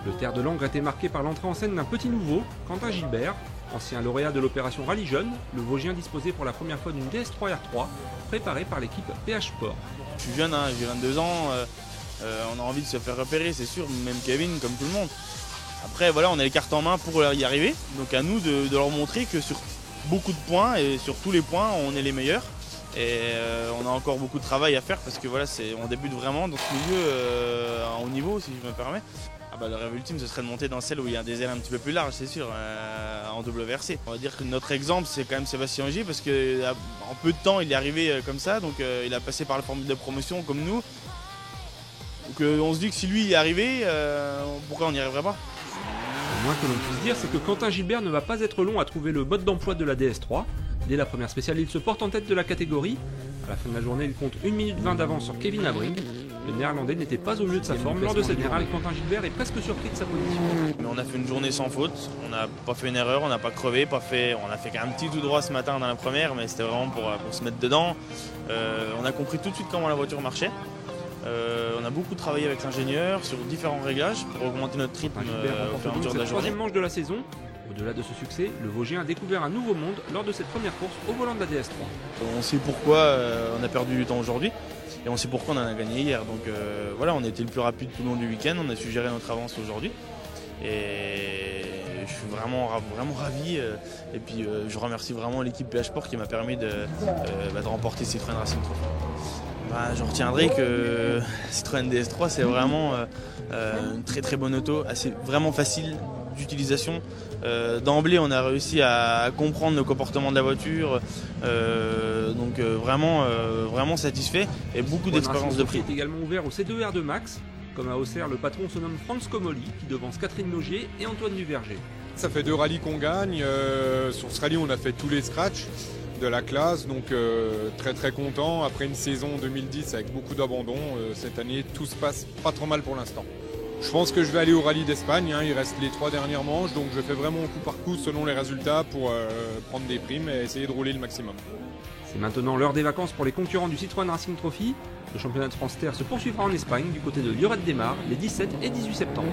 Le Terre de Langres a été marqué par l'entrée en scène d'un petit nouveau, Quentin Gilbert, ancien lauréat de l'opération Rallye Jeune. Le Vosgien disposait pour la première fois d'une DS3 R3, préparée par l'équipe PH Sport. Je suis jeune, j'ai 22 ans, on a envie de se faire repérer, c'est sûr, même Kevin, comme tout le monde. Après, voilà, on a les cartes en main pour y arriver, donc à nous de leur montrer que sur beaucoup de points et sur tous les points, on est les meilleurs. Et on a encore beaucoup de travail à faire parce que voilà, on débute vraiment dans ce milieu à haut niveau, si je me permets. Le rêve ultime, ce serait de monter dans celle où il y a des ailes un petit peu plus larges, c'est sûr, en WRC. On va dire que notre exemple, c'est quand même Sébastien Ogier parce qu'en peu de temps, il est arrivé comme ça, donc il a passé par la formule de promotion comme nous. Donc on se dit que si lui y est arrivé, pourquoi on n'y arriverait pas? Le moins que l'on puisse dire, c'est que Quentin Gilbert ne va pas être long à trouver le mode d'emploi de la DS3. Dès la première spéciale, il se porte en tête de la catégorie. À la fin de la journée, il compte 1 minute 20 d'avance sur Kevin Abring. Le Néerlandais n'était pas au mieux de sa forme lors de cette générale. Quentin Gilbert est presque surpris de sa position. Mais on a fait une journée sans faute, on n'a pas fait une erreur, on n'a pas crevé, on a fait un petit tout droit ce matin dans la première, mais c'était vraiment pour se mettre dedans. On a compris tout de suite comment la voiture marchait. On a beaucoup travaillé avec l'ingénieur sur différents réglages pour augmenter notre rythme au fur et à mesure de la journée. Troisième manche de la saison. Au-delà de ce succès, le Vosgien a découvert un nouveau monde lors de cette première course au volant de la DS3. On sait pourquoi on a perdu du temps aujourd'hui et on sait pourquoi on en a gagné hier. Donc voilà, on a été le plus rapide tout le long du week-end, on a su gérer notre avance aujourd'hui. Et je suis vraiment ravi. Et puis je remercie vraiment l'équipe PH Sport qui m'a permis de remporter Citroën Racing Trophy. Je retiendrai que Citroën DS3 c'est vraiment une très très bonne auto, vraiment facile d'utilisation. D'emblée on a réussi à comprendre le comportement de la voiture, donc vraiment satisfait et beaucoup d'expérience de prix. Il est également ouvert au C2R2 Max. Comme à Auxerre, le patron se nomme Franz Comolli qui devance Catherine Nogier et Antoine Duverger. Ça fait 2 rallyes qu'on gagne, sur ce rallye on a fait tous les scratchs de la classe, donc très content. Après une saison 2010 avec beaucoup d'abandon, cette année tout se passe pas trop mal pour l'instant. Je pense que je vais aller au rallye d'Espagne, il reste les 3 dernières manches, donc je fais vraiment coup par coup selon les résultats pour prendre des primes et essayer de rouler le maximum. C'est maintenant l'heure des vacances pour les concurrents du Citroën Racing Trophy. Le championnat de France Terre se poursuivra en Espagne du côté de Lloret de Mar les 17 et 18 septembre.